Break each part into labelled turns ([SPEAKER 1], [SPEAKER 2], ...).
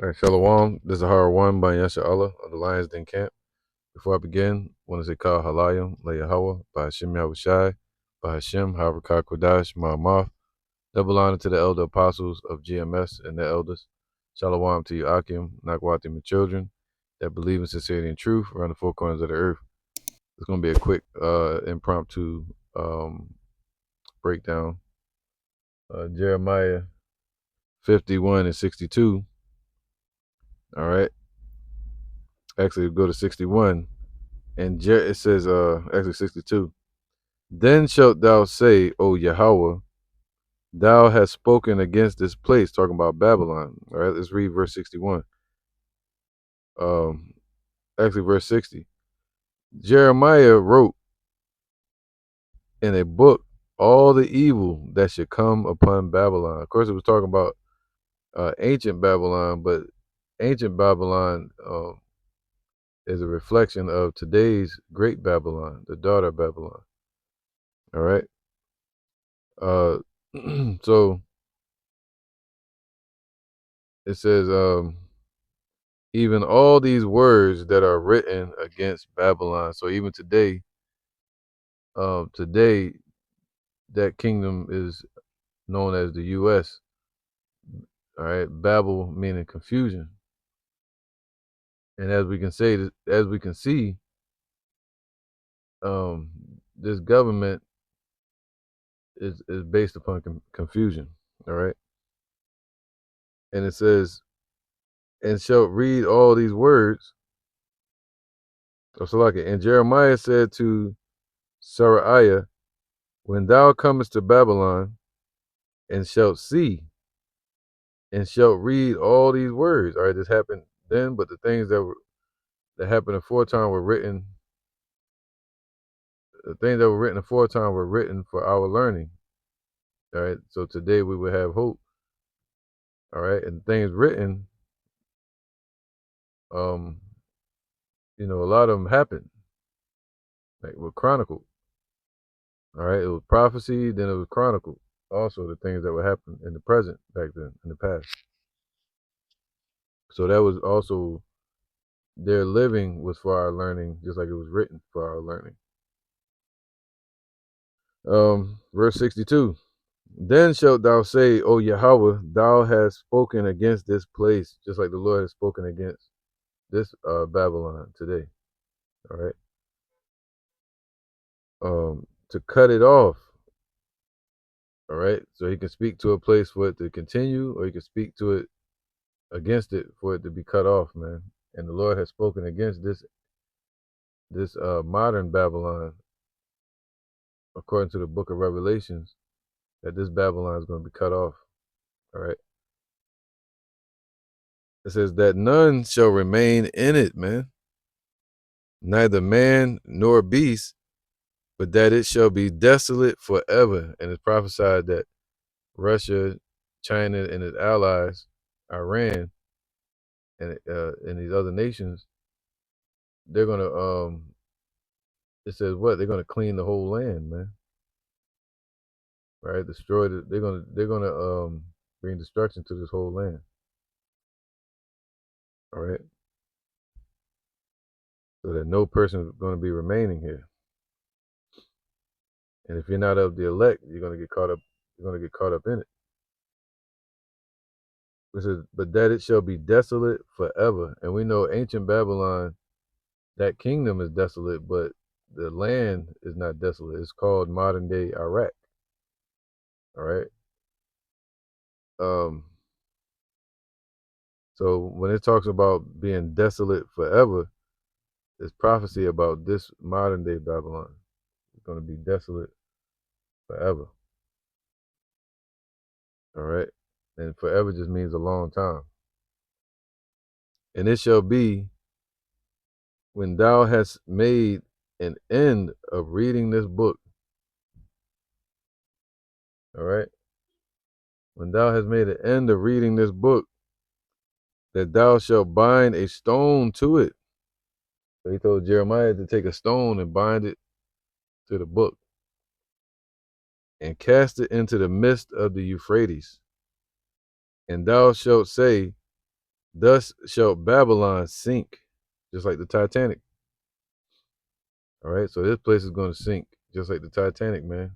[SPEAKER 1] All right, Shalom. This is Har One by Yasha Allah of the Lions Den Camp. Before I begin, I want to say Kal Halayim, Leah by Hashem Yahushai, by Hashem, Harakah Kodash, Ma'amath. Double honor to the elder apostles of GMS and their elders. Shalom to you, Akim, Nakwatim, and children that believe in sincerity and truth around the four corners of the earth. It's going to be a quick, impromptu breakdown. Jeremiah 51 and 62. All right. Actually, go to 61. And it says, actually 62. Then shalt thou say, O Yahweh, thou hast spoken against this place, talking about Babylon. All right, let's read verse 61. Actually, verse 60. Jeremiah wrote in a book all the evil that should come upon Babylon. Of course, it was talking about ancient Babylon, but ancient Babylon is a reflection of today's great Babylon, the daughter of Babylon. All right. So it says, even all these words that are written against Babylon. So even today, today that kingdom is known as the U.S. All right, Babel meaning confusion, and as we can see, this government is based upon confusion. All right, and it says, and shall read all these words. So like it, and Jeremiah said to Saraiah, when thou comest to Babylon, and shalt see, and shalt read all these words. All right, this happened then, but the things that happened aforetime were written. The things that were written aforetime were written for our learning. All right, so today we will have hope. All right, and things written, a lot of them happened, like were chronicled. All right, it was prophecy, then it was chronicled. Also, the things that would happen in the present back then, in the past. So that was also their living was for our learning, just like it was written for our learning. Verse 62. Then shalt thou say, O Yahweh, thou hast spoken against this place, just like the Lord has spoken against this Babylon today. All right. To cut it off. All right. So he can speak to a place for it to continue, or he can speak to it against it for it to be cut off, man. And the Lord has spoken against this modern Babylon, according to the book of Revelations, that this Babylon is going to be cut off. All right. It says that none shall remain in it, man. Neither man nor beast, but that it shall be desolate forever. And it's prophesied that Russia, China, and its allies, Iran, and these other nations, they're gonna it says what? They're gonna clean the whole land, man. Right? Destroy it. They're gonna bring destruction to this whole land. All right. So that no person is gonna be remaining here. And if you're not of the elect, you're gonna get caught up. You're gonna get caught up in it. It says, but that it shall be desolate forever. And we know ancient Babylon, that kingdom is desolate, but the land is not desolate. It's called modern day Iraq. All right. So when it talks about being desolate forever, it's prophecy about this modern day Babylon. It's going to be desolate forever. All right. And forever just means a long time. And it shall be when thou hast made an end of reading this book. All right. When thou hast made an end of reading this book, that thou shalt bind a stone to it. So he told Jeremiah to take a stone and bind it to the book and cast it into the midst of the Euphrates. And thou shalt say, Thus shall Babylon sink, just like the Titanic. All right, so this place is going to sink, just like the Titanic, man,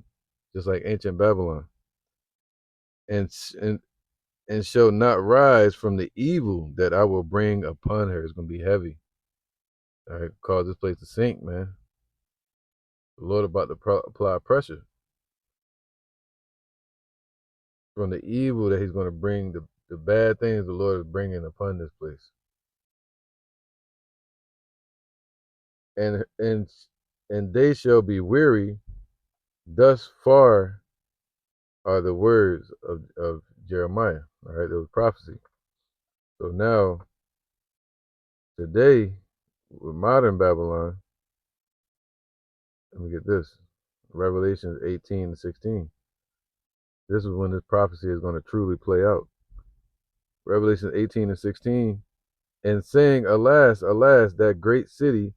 [SPEAKER 1] just like ancient Babylon, and and shall not rise from the evil that I will bring upon her. It's going to be heavy. All right, cause this place to sink, man. The Lord about to apply pressure from the evil that He's going to bring, the bad things the Lord is bringing upon this place, and and they shall be weary. Thus far are the words of Jeremiah. All right, there was prophecy. So now, today, with modern Babylon, let me get this. Revelation 18 to 16. This is when this prophecy is going to truly play out. Revelation 18 and 16. And saying, alas, alas, that great city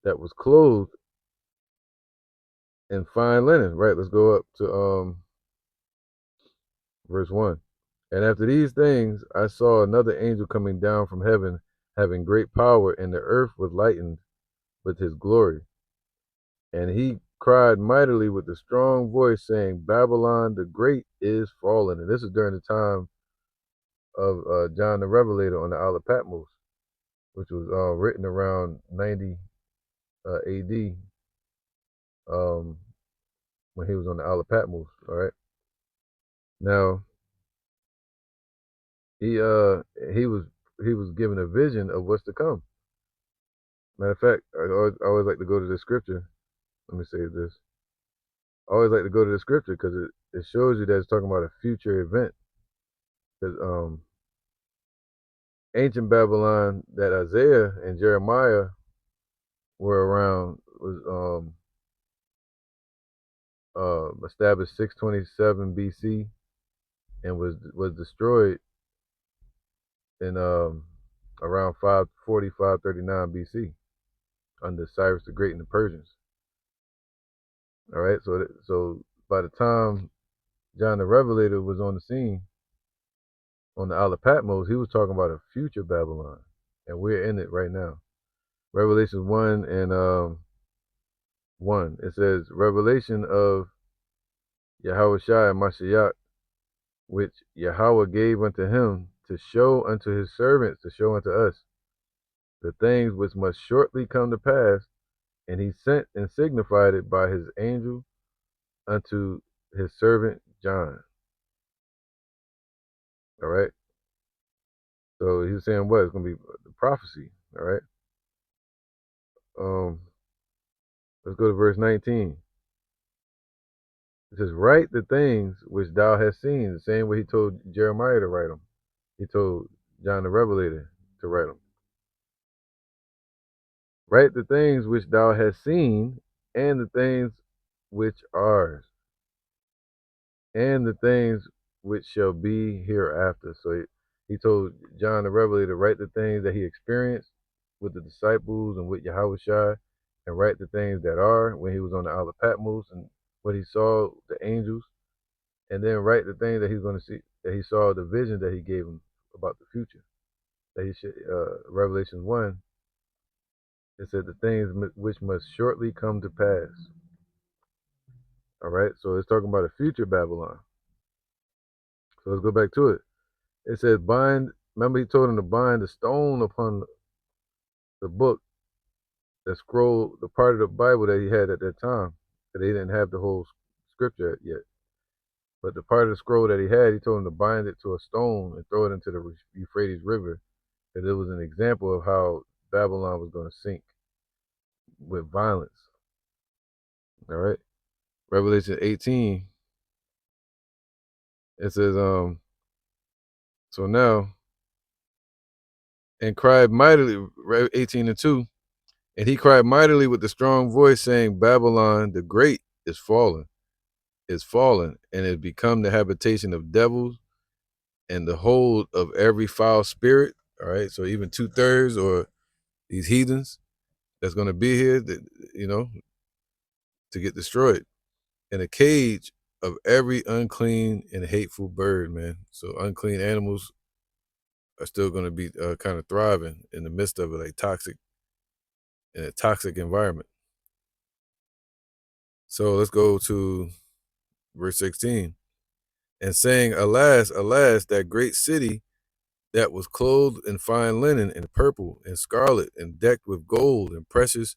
[SPEAKER 1] that was clothed in fine linen. Right, let's go up to verse 1. And after these things, I saw another angel coming down from heaven, having great power, and the earth was lightened with his glory. And he cried mightily with a strong voice, saying, Babylon the Great is fallen. And this is during the time of John the Revelator on the Isle of Patmos, which was written around 90 AD, when he was on the Isle of Patmos. All right. Now he he was he was given a vision of what's to come. Matter of fact, I always like to go to the scripture. Let me say this. I always like to go to the scripture because it shows you that it's talking about a future event. Because ancient Babylon that Isaiah and Jeremiah were around was established 627 BC and was destroyed in around 540 539 BC under Cyrus the Great and the Persians. All right, so by the time John the Revelator was on the scene on the Isle of Patmos, he was talking about a future Babylon, and we're in it right now. Revelation 1 and 1. It says, Revelation of Yahweh Shai and Mashiach, which Yahweh gave unto him to show unto his servants, to show unto us the things which must shortly come to pass, and he sent and signified it by his angel unto his servant John. All right. So he's saying what? It's going to be the prophecy. All right. Let's go to verse 19. It says, write the things which thou hast seen, the same way he told Jeremiah to write them. He told John the Revelator to write them. Write the things which thou hast seen, and the things which are, and the things which shall be hereafter. So he told John the Revelator to write the things that he experienced with the disciples and with Yahweh Shai, and write the things that are when he was on the Isle of Patmos and what he saw, the angels, and then write the things that he's going to see, that he saw, the vision that he gave him about the future. That he should, Revelation 1, it said the things which must shortly come to pass. All right, so it's talking about a future Babylon. So let's go back to it. It says, bind, remember he told him to bind the stone upon the book, the scroll, the part of the Bible that he had at that time, because they didn't have the whole scripture yet. But the part of the scroll that he had, he told him to bind it to a stone and throw it into the Euphrates River, because it was an example of how Babylon was going to sink with violence. All right. Revelation 18, it says, so now, and cried mightily, 18 and 2, and he cried mightily with a strong voice, saying, Babylon the Great is fallen, and has become the habitation of devils and the hold of every foul spirit. All right, so even 2/3 or these heathens that's going to be here, that, to get destroyed, and a cage of every unclean and hateful bird, man. So unclean animals are still going to be kind of thriving in the midst of it, like in a toxic environment. So let's go to verse 16. And saying, Alas, alas, that great city that was clothed in fine linen and purple and scarlet and decked with gold and precious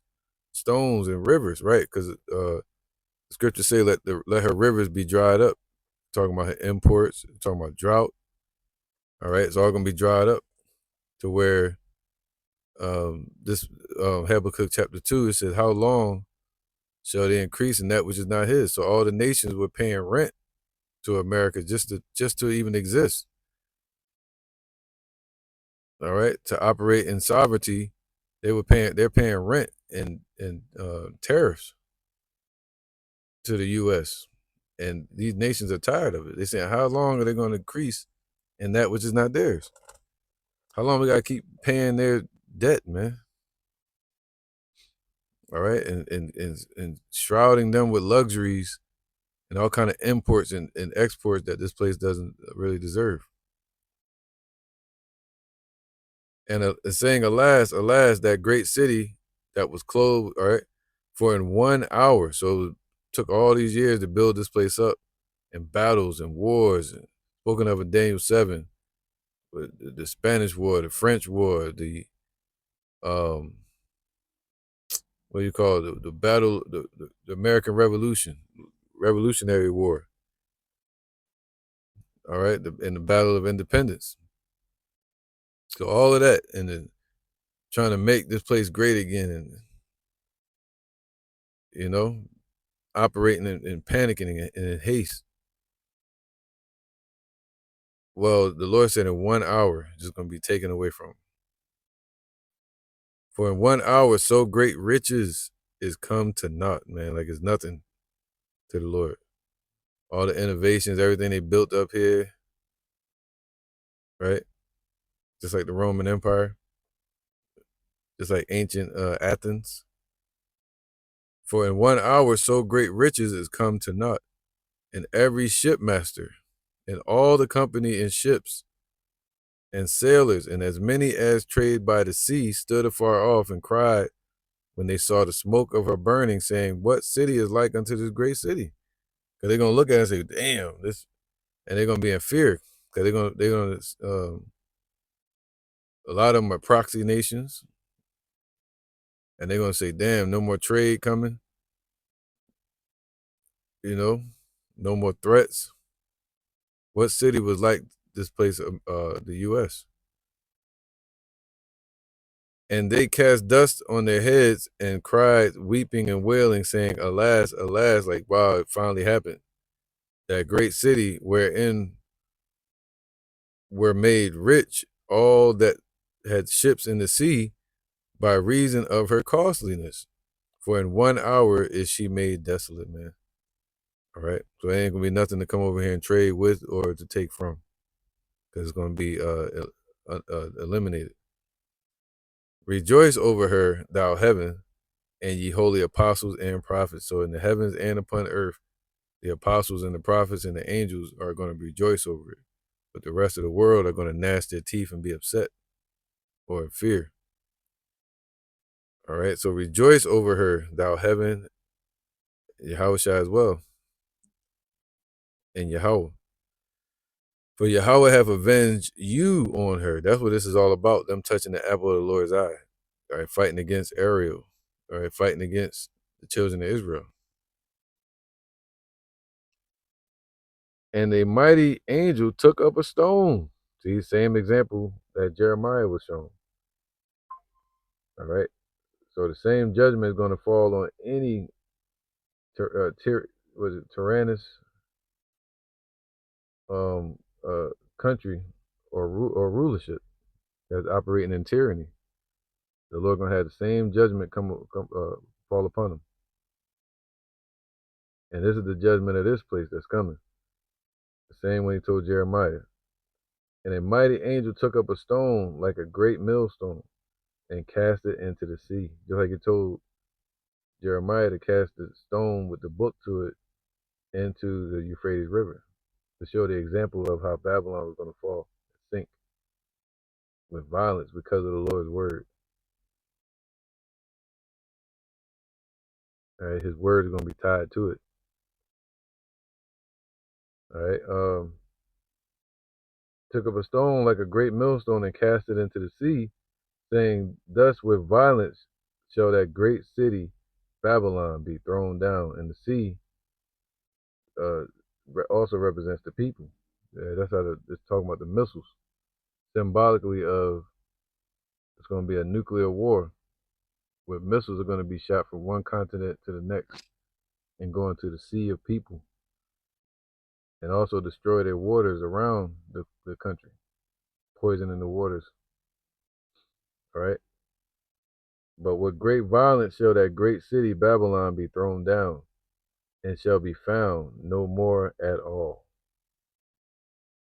[SPEAKER 1] stones and rivers, right? Because the scriptures say, let her rivers be dried up. Talking about her imports, talking about drought. All right, it's all going to be dried up to where this Habakkuk chapter 2, it says, how long shall they increase in that which is not his? So all the nations were paying rent to America just to even exist. All right, to operate in sovereignty, they're paying rent and tariffs to the U.S. And these nations are tired of it. They're saying, how long are they going to increase in that which is not theirs? How long we got to keep paying their debt, man? All right, and shrouding them with luxuries and all kind of imports and exports that this place doesn't really deserve. And saying, alas, alas, that great city that was clothed, all right, for in 1 hour. So it took all these years to build this place up, and battles and wars, and spoken of in Daniel 7, the Spanish War, the French War, the what do you call it, the battle, the American Revolution, Revolutionary War, all right, and the Battle of Independence. So all of that, and then trying to make this place great again, and you know, operating and panicking and in haste. Well, the Lord said in 1 hour, it's just going to be taken away from him. For in 1 hour, so great riches is come to naught, man. Like it's nothing to the Lord. All the innovations, everything they built up here, right? Just like the Roman Empire, just like ancient Athens. For in 1 hour, so great riches is come to naught. And every shipmaster and all the company in ships and sailors and as many as trade by the sea stood afar off and cried when they saw the smoke of her burning, saying, what city is like unto this great city? Because they're going to look at it and say, damn, this, and they're going to be in fear. Because a lot of them are proxy nations. And they're going to say, damn, no more trade coming. No more threats. What city was like this place, the U.S.? And they cast dust on their heads and cried, weeping and wailing, saying, alas, alas, like, wow, it finally happened. That great city wherein were made rich all that had ships in the sea by reason of her costliness. For in 1 hour is she made desolate, man. All right. So there ain't going to be nothing to come over here and trade with or to take from, because it's going to be eliminated. Rejoice over her, thou heaven, and ye holy apostles and prophets. So in the heavens and upon earth, the apostles and the prophets and the angels are going to rejoice over it. But the rest of the world are going to gnash their teeth and be upset or in fear. All right. So rejoice over her, thou heaven, Yahweh as well, and Yahweh. For Yahweh have avenged you on her. That's what this is all about. Them touching the apple of the Lord's eye. All right. Fighting against Ariel. All right. Fighting against the children of Israel. And a mighty angel took up a stone. See, same example that Jeremiah was shown. All right. So the same judgment is going to fall on any tyrannous um, country or rulership that's operating in tyranny. The Lord going to have the same judgment fall upon them. And this is the judgment of this place that's coming. The same way he told Jeremiah. And a mighty angel took up a stone like a great millstone and cast it into the sea. Just like he told Jeremiah to cast the stone with the book to it into the Euphrates River, to show the example of how Babylon was going to fall, sink. with violence because of the Lord's word. All right, his word is going to be tied to it. All right. Took up a stone like a great millstone and cast it into the sea, saying, "Thus with violence shall that great city Babylon be thrown down." And the sea uh, also represents the people. Yeah, that's how it's talking about the missiles, symbolically of it's going to be a nuclear war where missiles are going to be shot from one continent to the next and go into the sea of people and also destroy their waters around the country, poisoning the waters. All right. But with great violence shall that great city Babylon be thrown down, and shall be found no more at all.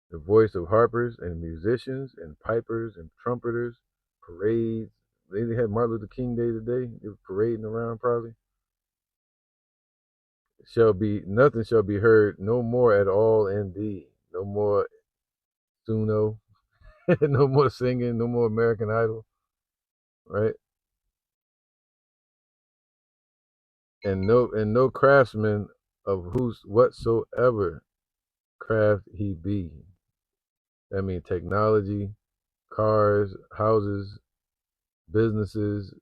[SPEAKER 1] The voice of harpers and musicians and pipers and trumpeters, parades. They had Martin Luther King Day today. They were parading around probably. Shall be nothing shall be heard no more at all in thee. No more Suno, no more singing, no more American Idol, right? And no craftsman of whose whatsoever craft he be. That means technology, cars, houses, businesses,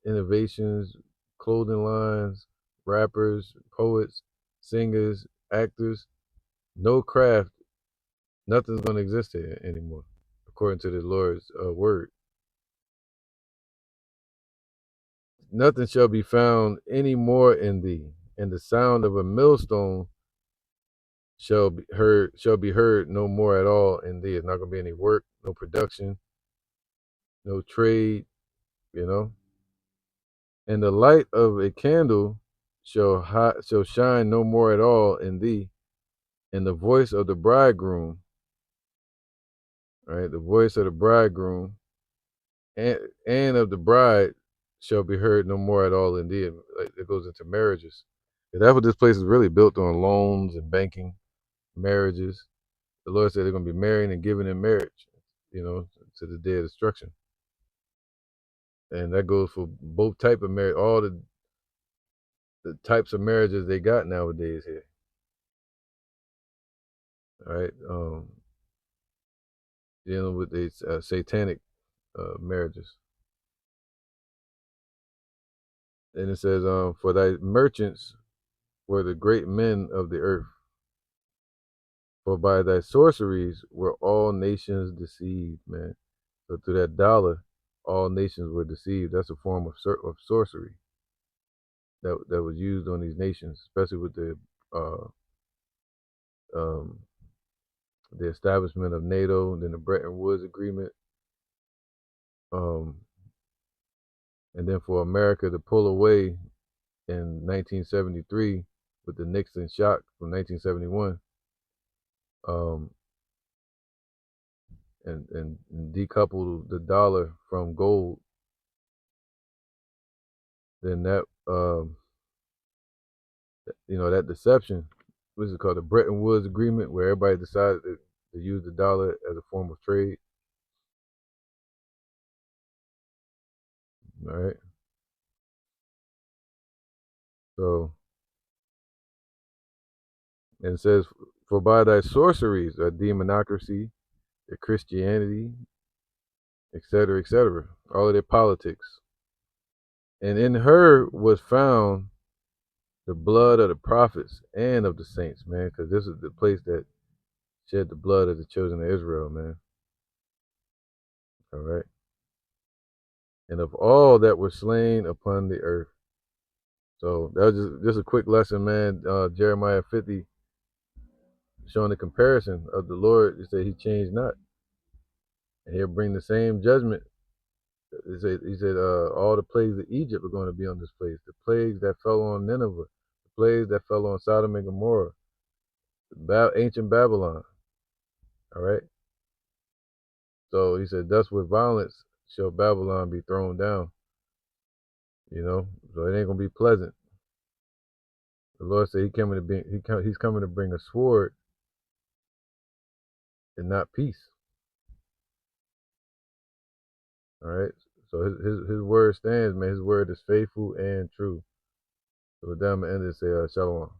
[SPEAKER 1] innovations, clothing lines, rappers, poets, singers, actors. No craft, nothing's going to exist here anymore, according to the Lord's word. Nothing shall be found any more in thee, and the sound of a millstone shall be heard no more at all in thee. It's not going to be any work, no production, no trade, you know. And the light of a candle shall shine no more at all in thee, and the voice of the bridegroom, right? The voice of the bridegroom and of the bride shall be heard no more at all in thee. And it goes into marriages. And that's what this place is really built on: loans and banking, marriages. The Lord said they're going to be marrying and giving in marriage, to the day of destruction. And that goes for both type of marriage, all the types of marriages they got nowadays here. All right, dealing with these satanic marriages. And it says, "For thy merchants were the great men of the earth, for by thy sorceries were all nations deceived." Man, so through that dollar, all nations were deceived. That's a form of sorcery that was used on these nations, especially with uh, um, the establishment of NATO, and then the Bretton Woods Agreement, um, and then for America to pull away in 1973 with the Nixon shock from 1971, um, and decouple the dollar from gold. Then that deception, what's it called, the Bretton Woods Agreement, where everybody decided to use the dollar as a form of trade. All right. So, and it says, "For by thy sorceries, a demonocracy, the Christianity, etc., etc., all of their politics. And in her was found the blood of the prophets and of the saints," man, because this is the place that shed the blood of the children of Israel, man. All right. "And of all that were slain upon the earth." So that was just a quick lesson, man. Jeremiah 50, showing the comparison of the Lord. He said he changed not, and he'll bring the same judgment. He said all the plagues of Egypt are going to be on this place. The plagues that fell on Nineveh, the plagues that fell on Sodom and Gomorrah, ancient Babylon. All right. So he said, "Thus with violence shall Babylon be thrown down." So it ain't gonna be pleasant. The Lord said he's coming to bring a sword and not peace. All right. So his word stands, man. His word is faithful and true. So with that, I'm gonna end it. Say shalom.